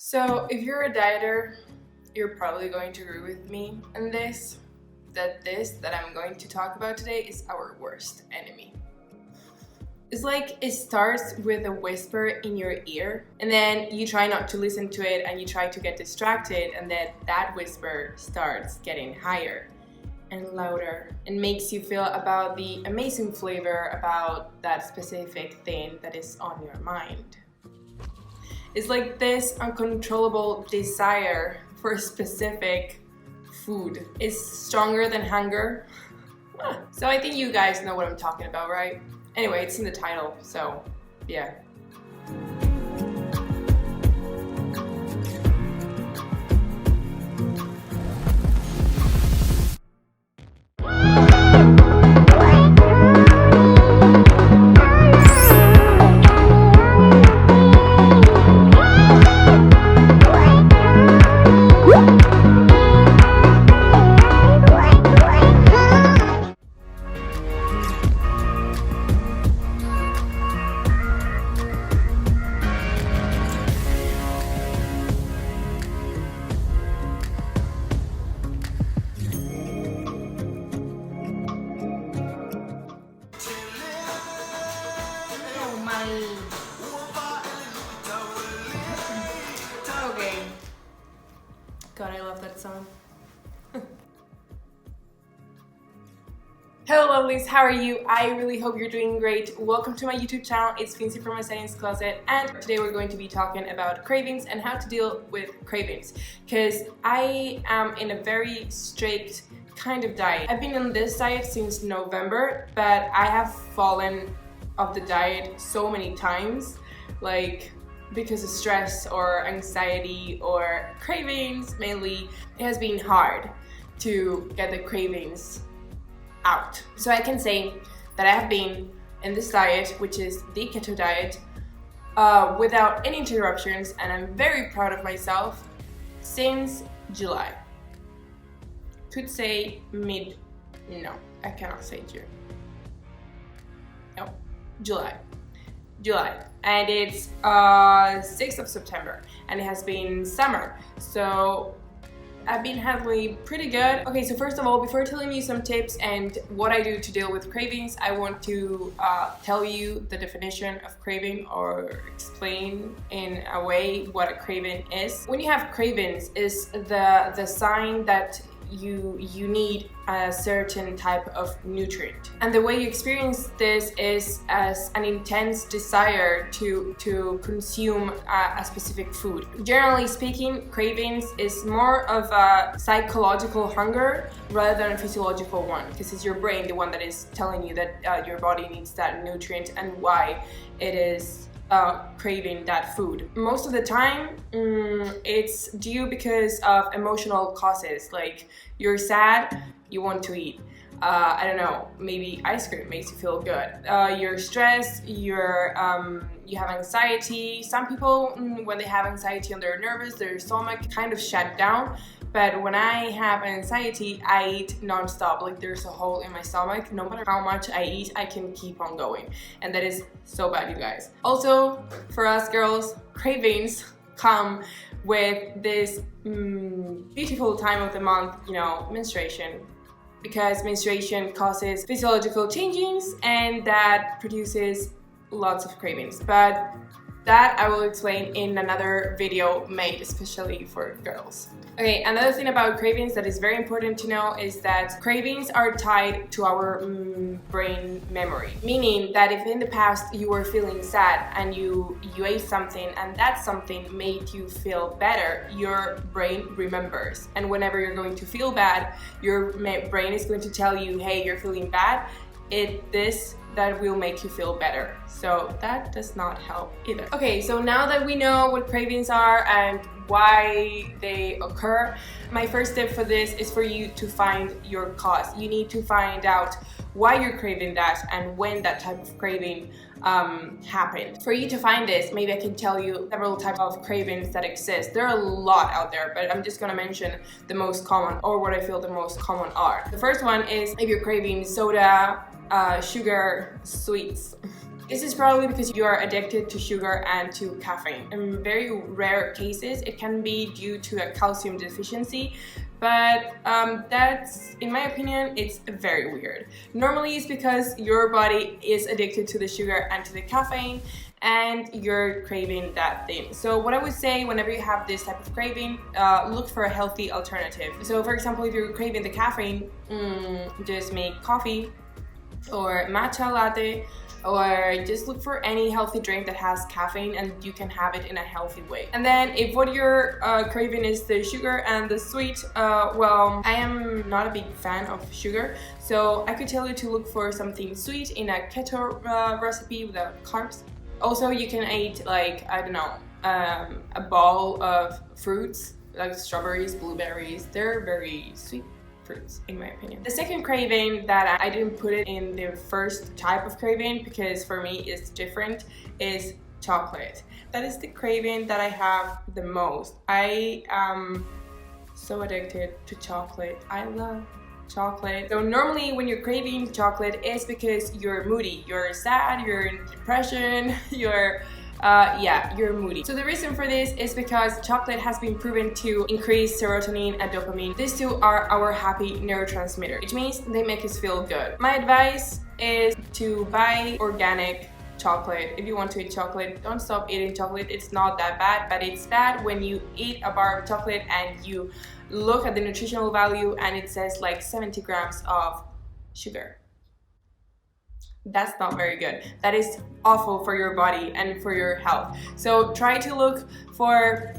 So if you're a dieter, you're probably going to agree with me in this, that I'm going to talk about today is our worst enemy. It's like it starts with a whisper in your ear, and then you try not to listen to it and you try to get distracted, and then that whisper starts getting higher and louder and makes you feel about the amazing flavor about that specific thing that is on your mind. It's like this uncontrollable desire for a specific food is stronger than hunger. So I think you guys know what I'm talking about, right? Anyway, it's in the title, so yeah. Okay. God, I love that song. Hello lovelies, how are you? I really hope you're doing great. Welcome to my YouTube channel. It's Fincy from my Science Closet, and today we're going to be talking about cravings and how to deal with cravings, because I am in a very strict kind of diet. I've been on this diet since November, but I have fallen off the diet so many times, like because of stress or anxiety or cravings mainly. It has been hard to get the cravings out. So I can say that I have been in this diet, which is the keto diet, without any interruptions, and I'm very proud of myself, since July. Could say no, I cannot say June. No, July, and it's 6th of September, and it has been summer, so I've been handling pretty good. Okay, so first of all, before telling you some tips and what I do to deal with cravings, I want to tell you the definition of craving, or explain in a way what a craving is. When you have cravings, is the sign that you need a certain type of nutrient, and the way you experience this is as an intense desire to consume a specific food. Generally speaking, cravings is more of a psychological hunger rather than a physiological one, because it's your brain the one that is telling you that your body needs that nutrient and why it is craving that food. Most of the time, it's due because of emotional causes, like you're sad, you want to eat. I don't know, maybe ice cream makes you feel good. You're stressed, you have anxiety. Some people, when they have anxiety and they're nervous, their stomach kind of shut down. But when I have anxiety, I eat non-stop, like there's a hole in my stomach. No matter how much I eat, I can keep on going. And that is so bad, you guys. Also, for us girls, cravings come with this beautiful time of the month, you know, menstruation. Because menstruation causes physiological changes, and that produces lots of cravings. But that I will explain in another video made especially for girls. Okay, another thing about cravings that is very important to know is that cravings are tied to our brain memory. Meaning that if in the past you were feeling sad and you ate something and that something made you feel better, your brain remembers. And whenever you're going to feel bad, your brain is going to tell you, hey, you're feeling bad, that will make you feel better. So that does not help either. Okay, so now that we know what cravings are and why they occur, my first tip for this is for you to find your cause. You need to find out why you're craving that and when that type of craving happened. For you to find this, maybe I can tell you several types of cravings that exist. There are a lot out there, but I'm just gonna mention the most common, or what I feel the most common are. The first one is if you're craving soda, sugar, sweets. This is probably because you are addicted to sugar and to caffeine. In very rare cases, it can be due to a calcium deficiency, but that's, in my opinion, it's very weird. Normally it's because your body is addicted to the sugar and to the caffeine and you're craving that thing. So what I would say whenever you have this type of craving, look for a healthy alternative. So for example, if you're craving the caffeine, just make coffee or matcha latte, or just look for any healthy drink that has caffeine and you can have it in a healthy way. And then if what you're craving is the sugar and the sweet, well, I am not a big fan of sugar, so I could tell you to look for something sweet in a keto recipe without carbs. Also, you can eat, like, I don't know, a bowl of fruits like strawberries, blueberries. They're very sweet fruits, in my opinion. The second craving that I didn't put it in the first type of craving because for me it's different is chocolate. That is the craving that I have the most. I am so addicted to chocolate. I love chocolate. So normally when you're craving chocolate, it's because you're moody, you're sad, you're in depression, you're moody. So the reason for this is because chocolate has been proven to increase serotonin and dopamine. These two are our happy neurotransmitters, which means they make us feel good. My advice is to buy organic chocolate. If you want to eat chocolate, don't stop eating chocolate. It's not that bad, but it's bad when you eat a bar of chocolate and you look at the nutritional value and it says like 70 grams of sugar. That's not very good. That is awful for your body and for your health. So try to look for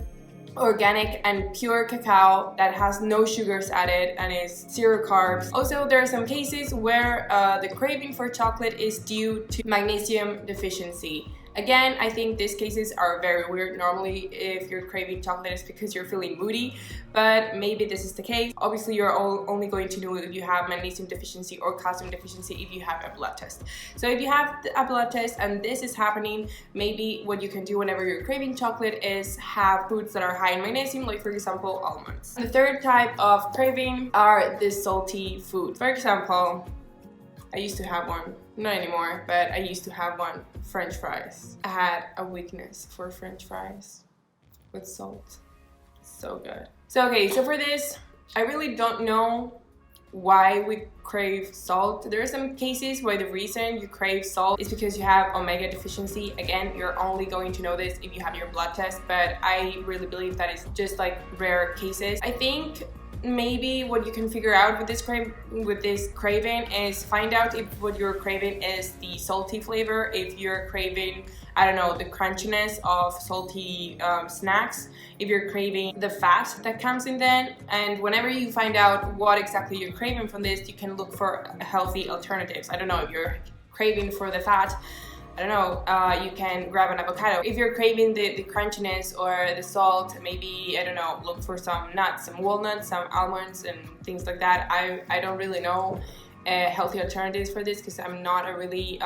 organic and pure cacao that has no sugars added and is zero carbs. Also, there are some cases where the craving for chocolate is due to magnesium deficiency. Again, I think these cases are very weird. Normally, if you're craving chocolate, it's because you're feeling moody, but maybe this is the case. Obviously, you're only going to know if you have magnesium deficiency or calcium deficiency if you have a blood test. So if you have a blood test and this is happening, maybe what you can do whenever you're craving chocolate is have foods that are high in magnesium, like for example, almonds. The third type of craving are the salty foods. For example, I used to have one, not anymore, but I used to have one, French fries. I had a weakness for French fries with salt. So good. So for this, I really don't know why we crave salt. There are some cases where the reason you crave salt is because you have omega deficiency. Again, you're only going to know this if you have your blood test, but I really believe that is just like rare cases. I think maybe what you can figure out with this craving is find out if what you're craving is the salty flavor, if you're craving, I don't know, the crunchiness of salty snacks, if you're craving the fat that comes in then. And whenever you find out what exactly you're craving from this, you can look for healthy alternatives. I don't know, if you're craving for the fat, I don't know, you can grab an avocado. If you're craving the crunchiness or the salt, maybe, I don't know, look for some nuts, some walnuts, some almonds and things like that. I don't really know healthy alternatives for this because I'm not a really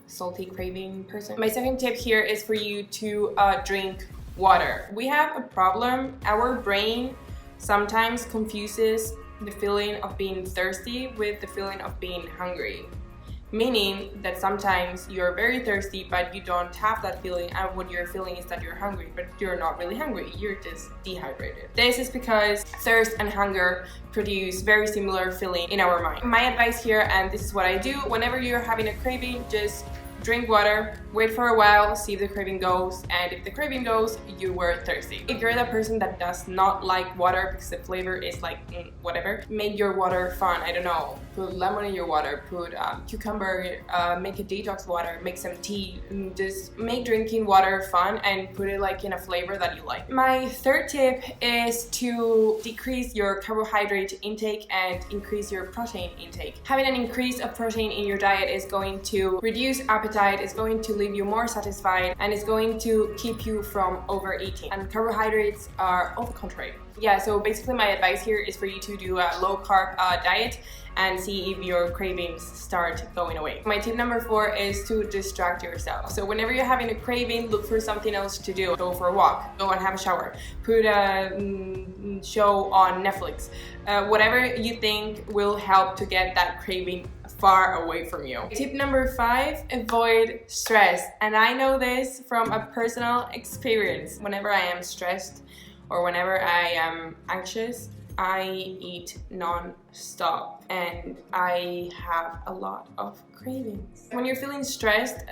salty craving person. My second tip here is for you to drink water. We have a problem. Our brain sometimes confuses the feeling of being thirsty with the feeling of being hungry. Meaning that sometimes you're very thirsty but you don't have that feeling, and what you're feeling is that you're hungry, but you're not really hungry, you're just dehydrated. This is because thirst and hunger produce very similar feeling in our mind. My advice here, and this is what I do, whenever you're having a craving, just drink water, wait for a while, see if the craving goes, and if the craving goes, you were thirsty. If you're the person that does not like water because the flavor is like whatever, make your water fun. I don't know, put lemon in your water, put cucumber, make a detox water, make some tea, just make drinking water fun and put it like in a flavor that you like. My third tip is to decrease your carbohydrate intake and increase your protein intake. Having an increase of protein in your diet is going to reduce appetite, is going to leave you more satisfied, and is going to keep you from overeating. And carbohydrates are all the contrary. Yeah, so basically my advice here is for you to do a low carb diet and see if your cravings start going away. My tip number 4 is to distract yourself. So whenever you're having a craving, look for something else to do. Go for a walk, go and have a shower, put a show on Netflix. Whatever you think will help to get that craving far away from you. Tip number 5, avoid stress. And I know this from a personal experience. Whenever I am stressed or whenever I am anxious, I eat non-stop and I have a lot of cravings. When you're feeling stressed,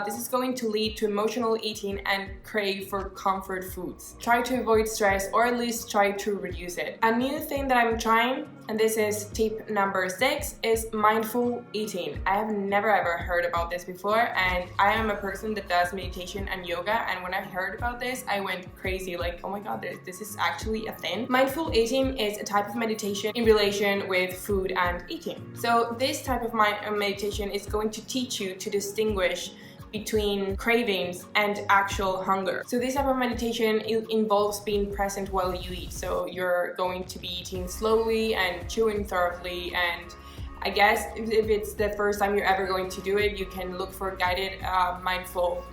this is going to lead to emotional eating and crave for comfort foods. Try to avoid stress, or at least try to reduce it. A new thing that I'm trying, and this is tip number 6, is mindful eating. I have never ever heard about this before, and I am a person that does meditation and yoga, and when I heard about this, I went crazy, like, oh my god, this is actually a thing. Mindful eating is a type of meditation in relation with food and eating. So this type of meditation is going to teach you to distinguish between cravings and actual hunger. So this type of meditation involves being present while you eat. So you're going to be eating slowly and chewing thoroughly, and I guess if it's the first time you're ever going to do it, you can look for guided mindful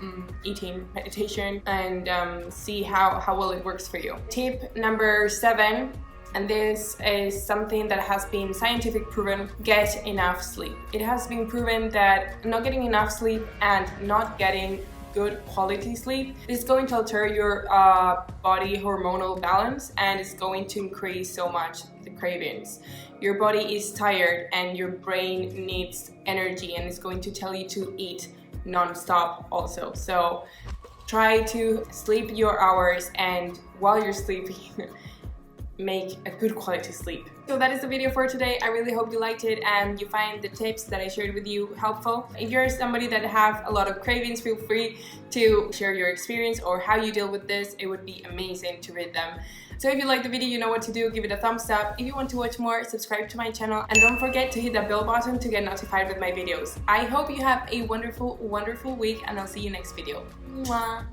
eating meditation and see how well it works for you. Tip number 7, and this is something that has been scientifically proven: get enough sleep. It has been proven that not getting enough sleep and not getting good quality sleep is going to alter your body hormonal balance, and it's going to increase so much the cravings. Your body is tired and your brain needs energy, and it's going to tell you to eat non-stop also. So try to sleep your hours, and while you're sleeping make a good quality sleep. So that is the video for today. I really hope you liked it and you find the tips that I shared with you helpful. If you're somebody that have a lot of cravings, feel free to share your experience or how you deal with this. It would be amazing to read them. So if you like the video, you know what to do. Give it a thumbs up. If you want to watch more, subscribe to my channel, and don't forget to hit that bell button to get notified with my videos. I hope you have a wonderful, wonderful week, and I'll see you next video. Mwah.